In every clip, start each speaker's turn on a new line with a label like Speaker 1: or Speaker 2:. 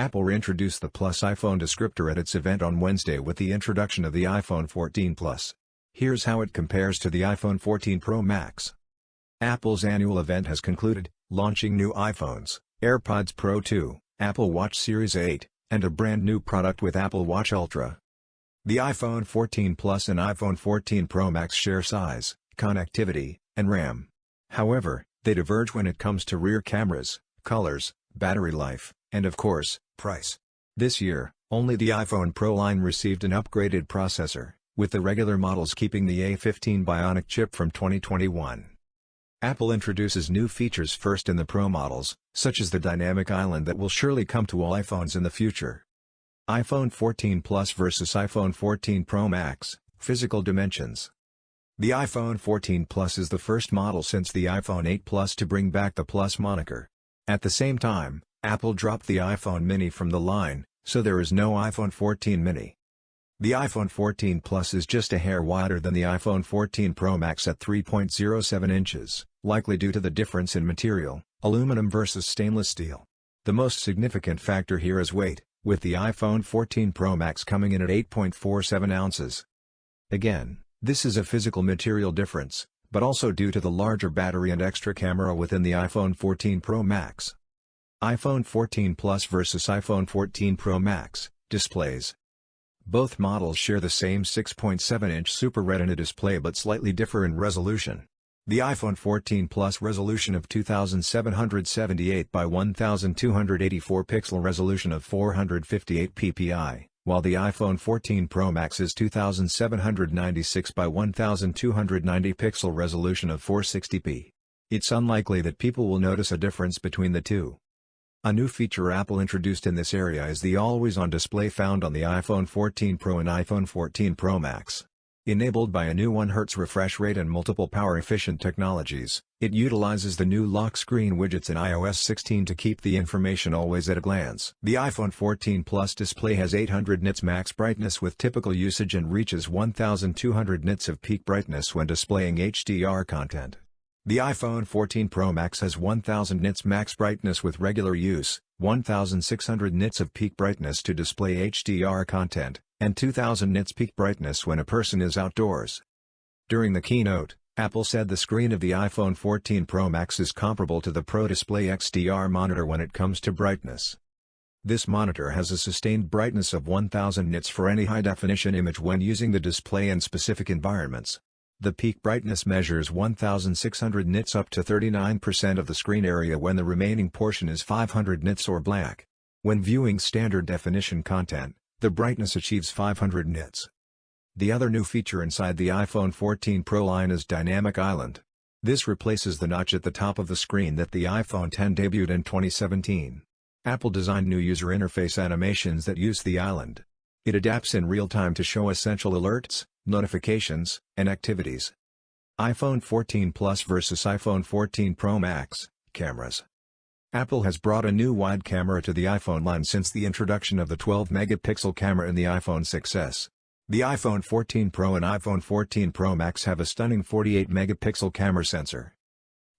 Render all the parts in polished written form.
Speaker 1: Apple reintroduced the Plus iPhone descriptor at its event on Wednesday with the introduction of the iPhone 14 Plus. Here's how it compares to the iPhone 14 Pro Max. Apple's annual event has concluded, launching new iPhones, AirPods Pro 2, Apple Watch Series 8, and a brand new product with Apple Watch Ultra. The iPhone 14 Plus and iPhone 14 Pro Max share size, connectivity, and RAM. However, they diverge when it comes to rear cameras, colors, battery life, and of course, price. This year, only the iPhone Pro line received an upgraded processor, with the regular models keeping the A15 Bionic chip from 2021. Apple introduces new features first in the Pro models, such as the Dynamic Island that will surely come to all iPhones in the future. iPhone 14 Plus vs iPhone 14 Pro Max, Physical Dimensions. The iPhone 14 Plus is the first model since the iPhone 8 Plus to bring back the Plus moniker. At the same time, Apple dropped the iPhone mini from the line, so there is no iPhone 14 mini. The iPhone 14 Plus is just a hair wider than the iPhone 14 Pro Max at 3.07 inches, likely due to the difference in material, aluminum versus stainless steel. The most significant factor here is weight, with the iPhone 14 Pro Max coming in at 8.47 ounces. Again, this is a physical material difference, but also due to the larger battery and extra camera within the iPhone 14 Pro Max. iPhone 14 Plus vs iPhone 14 Pro Max, displays. Both models share the same 6.7-inch Super Retina display but slightly differ in resolution. The iPhone 14 Plus resolution of 2778 by 1284 pixel resolution of 458 ppi, while the iPhone 14 Pro Max is 2796 by 1290 pixel resolution of 460p. It's unlikely that people will notice a difference between the two. A new feature Apple introduced in this area is the always-on display found on the iPhone 14 Pro and iPhone 14 Pro Max. Enabled by a new 1Hz refresh rate and multiple power-efficient technologies, it utilizes the new lock screen widgets in iOS 16 to keep the information always at a glance. The iPhone 14 Plus display has 800 nits max brightness with typical usage and reaches 1200 nits of peak brightness when displaying HDR content. The iPhone 14 Pro Max has 1000 nits max brightness with regular use, 1600 nits of peak brightness to display HDR content, and 2000 nits peak brightness when a person is outdoors. During the keynote, Apple said the screen of the iPhone 14 Pro Max is comparable to the Pro Display XDR monitor when it comes to brightness. This monitor has a sustained brightness of 1000 nits for any high-definition image when using the display in specific environments. The peak brightness measures 1600 nits up to 39% of the screen area when the remaining portion is 500 nits or black. When viewing standard definition content, the brightness achieves 500 nits. The other new feature inside the iPhone 14 Pro line is Dynamic Island. This replaces the notch at the top of the screen that the iPhone X debuted in 2017. Apple designed new user interface animations that use the island. It adapts in real time to show essential alerts, notifications, and activities. iPhone 14 Plus vs iPhone 14 Pro Max, cameras. Apple has brought a new wide camera to the iPhone line since the introduction of the 12-megapixel camera in the iPhone 6s. The iPhone 14 Pro and iPhone 14 Pro Max have a stunning 48-megapixel camera sensor.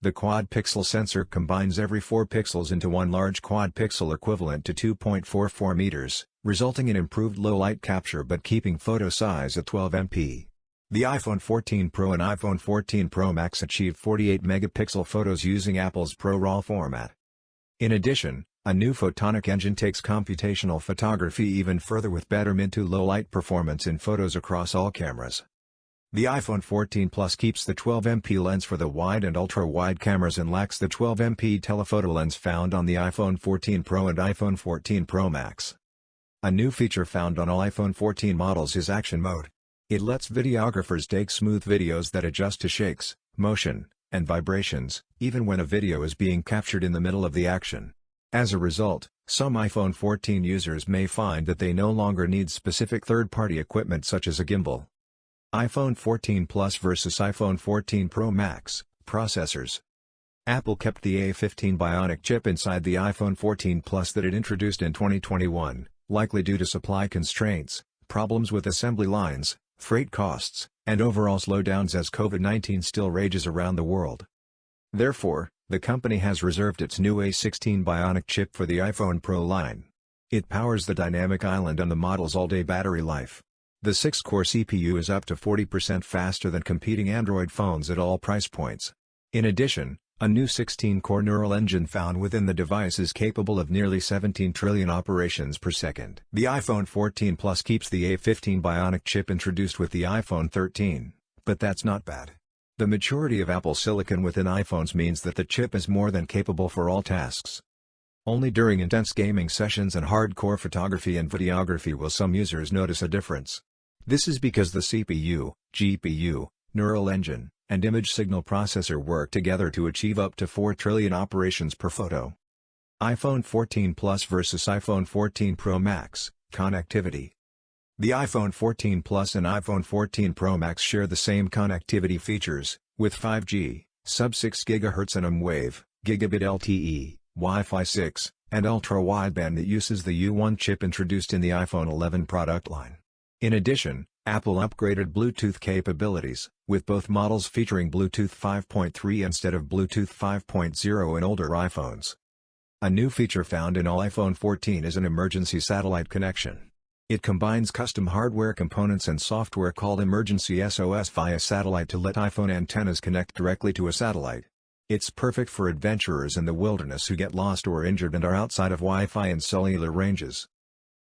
Speaker 1: The quad-pixel sensor combines every 4 pixels into one large quad-pixel equivalent to 2.44 meters, resulting in improved low-light capture but keeping photo size at 12 MP. The iPhone 14 Pro and iPhone 14 Pro Max achieve 48-megapixel photos using Apple's ProRAW format. In addition, a new photonic engine takes computational photography even further with better mid to low-light performance in photos across all cameras. The iPhone 14 Plus keeps the 12MP lens for the wide and ultra-wide cameras and lacks the 12MP telephoto lens found on the iPhone 14 Pro and iPhone 14 Pro Max. A new feature found on all iPhone 14 models is Action Mode. It lets videographers take smooth videos that adjust to shakes, motion, and vibrations, even when a video is being captured in the middle of the action. As a result, some iPhone 14 users may find that they no longer need specific third-party equipment such as a gimbal. iPhone 14 Plus vs iPhone 14 Pro Max, processors. Apple kept the A15 Bionic chip inside the iPhone 14 Plus that it introduced in 2021, likely due to supply constraints, problems with assembly lines, freight costs, and overall slowdowns as COVID-19 still rages around the world. Therefore, the company has reserved its new A16 Bionic chip for the iPhone Pro line. It powers the dynamic island and the model's all-day battery life. The 6-core CPU is up to 40% faster than competing Android phones at all price points. In addition, a new 16-core neural engine found within the device is capable of nearly 17 trillion operations per second. The iPhone 14 Plus keeps the A15 Bionic chip introduced with the iPhone 13, but that's not bad. The maturity of Apple silicon within iPhones means that the chip is more than capable for all tasks. Only during intense gaming sessions and hardcore photography and videography will some users notice a difference. This is because the CPU, GPU, neural engine, and image signal processor work together to achieve up to 4 trillion operations per photo. iPhone 14 Plus versus iPhone 14 Pro Max, connectivity. The iPhone 14 Plus and iPhone 14 Pro Max share the same connectivity features, with 5G, sub-6 GHz and M-Wave, gigabit LTE, Wi-Fi 6, and ultra-wideband that uses the U1 chip introduced in the iPhone 11 product line. In addition, Apple upgraded Bluetooth capabilities, with both models featuring Bluetooth 5.3 instead of Bluetooth 5.0 in older iPhones. A new feature found in all iPhone 14 is an emergency satellite connection. It combines custom hardware components and software called Emergency SOS via satellite to let iPhone antennas connect directly to a satellite. It's perfect for adventurers in the wilderness who get lost or injured and are outside of Wi-Fi and cellular ranges.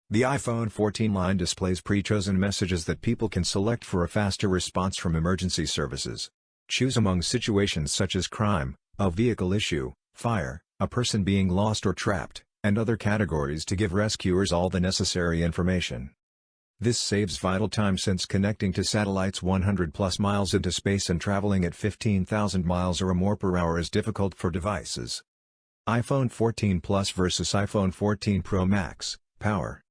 Speaker 1: The iPhone 14 line displays pre-chosen messages that people can select for a faster response from emergency services. Choose among situations such as crime, a vehicle issue, fire, a person being lost or trapped, and other categories to give rescuers all the necessary information. This saves vital time since connecting to satellites 100+ miles into space and traveling at 15,000 miles or more per hour is difficult for devices. iPhone 14 Plus versus iPhone 14 Pro Max, power.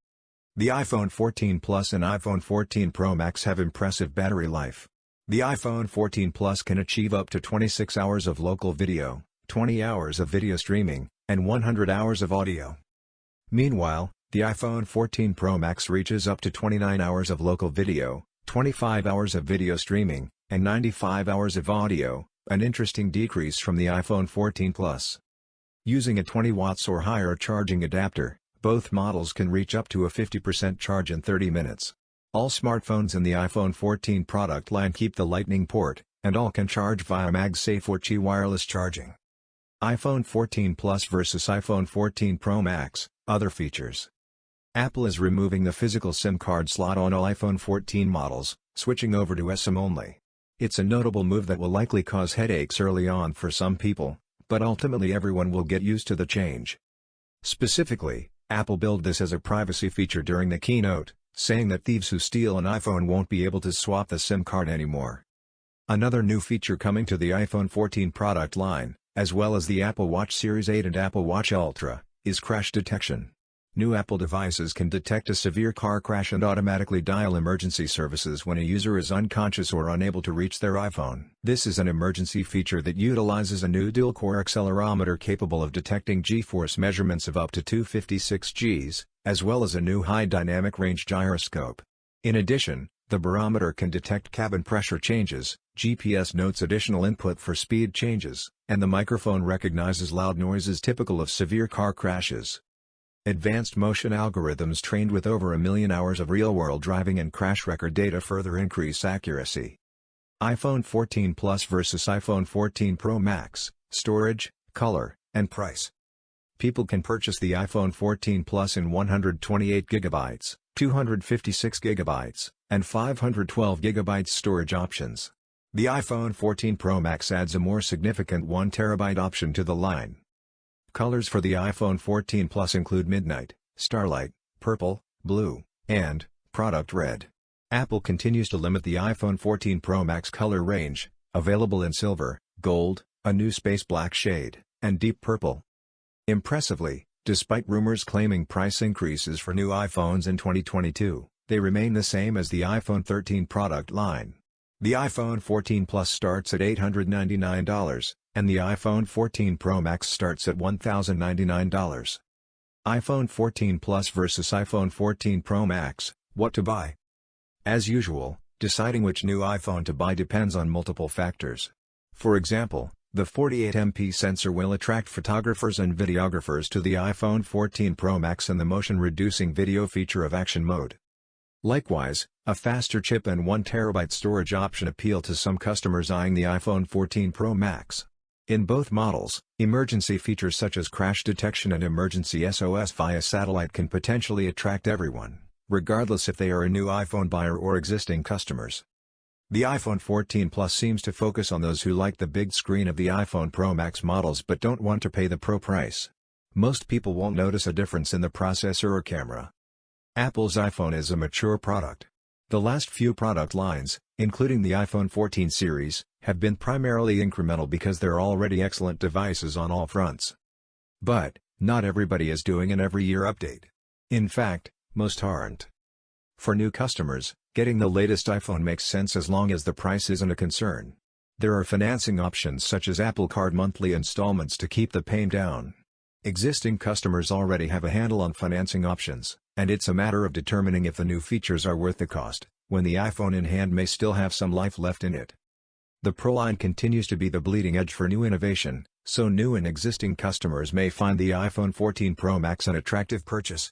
Speaker 1: The iPhone 14 Plus and iPhone 14 Pro Max have impressive battery life. The iPhone 14 Plus can achieve up to 26 hours of local video, 20 hours of video streaming, and 100 hours of audio. Meanwhile, the iPhone 14 Pro Max reaches up to 29 hours of local video, 25 hours of video streaming, and 95 hours of audio, an interesting decrease from the iPhone 14 Plus. Using a 20 watts or higher charging adapter, both models can reach up to a 50% charge in 30 minutes. All smartphones in the iPhone 14 product line keep the Lightning port, and all can charge via MagSafe or Qi wireless charging. iPhone 14 Plus versus iPhone 14 Pro Max, other features. Apple is removing the physical SIM card slot on all iPhone 14 models, switching over to eSIM only. It's a notable move that will likely cause headaches early on for some people, but ultimately everyone will get used to the change. Specifically, Apple billed this as a privacy feature during the keynote, saying that thieves who steal an iPhone won't be able to swap the SIM card anymore. Another new feature coming to the iPhone 14 product line, as well as the Apple Watch Series 8 and Apple Watch Ultra, is crash detection. New Apple devices can detect a severe car crash and automatically dial emergency services when a user is unconscious or unable to reach their iPhone. This is an emergency feature that utilizes a new dual-core accelerometer capable of detecting G-force measurements of up to 256 Gs, as well as a new high dynamic range gyroscope. In addition, the barometer can detect cabin pressure changes, GPS notes additional input for speed changes, and the microphone recognizes loud noises typical of severe car crashes. Advanced motion algorithms trained with over 1 million hours of real-world driving and crash record data further increase accuracy. iPhone 14 Plus versus iPhone 14 Pro Max, storage, color, and price. People can purchase the iPhone 14 Plus in 128GB, 256GB, and 512GB storage options. The iPhone 14 Pro Max adds a more significant 1TB option to the line. Colors for the iPhone 14 Plus include Midnight, Starlight, Purple, Blue, and Product Red. Apple continues to limit the iPhone 14 Pro Max color range, available in silver, gold, a new space black shade, and deep purple. Impressively, despite rumors claiming price increases for new iPhones in 2022, they remain the same as the iPhone 13 product line. The iPhone 14 Plus starts at $899, and the iPhone 14 Pro Max starts at $1,099. iPhone 14 Plus versus iPhone 14 Pro Max, what to buy? As usual, deciding which new iPhone to buy depends on multiple factors. For example, The 48MP sensor will attract photographers and videographers to the iPhone 14 Pro Max and the motion-reducing video feature of Action Mode. Likewise, a faster chip and 1TB storage option appeal to some customers eyeing the iPhone 14 Pro Max. In both models, emergency features such as crash detection and emergency SOS via satellite can potentially attract everyone, regardless if they are a new iPhone buyer or existing customers. The iPhone 14 Plus seems to focus on those who like the big screen of the iPhone Pro Max models but don't want to pay the Pro price. Most people won't notice a difference in the processor or camera. Apple's iPhone is a mature product. The last few product lines, including the iPhone 14 series, have been primarily incremental because they're already excellent devices on all fronts. But, not everybody is doing an every-year update. In fact, most aren't. For new customers, getting the latest iPhone makes sense as long as the price isn't a concern. There are financing options such as Apple Card monthly installments to keep the pain down. Existing customers already have a handle on financing options, and it's a matter of determining if the new features are worth the cost, when the iPhone in hand may still have some life left in it. The Pro line continues to be the bleeding edge for new innovation, so new and existing customers may find the iPhone 14 Pro Max an attractive purchase.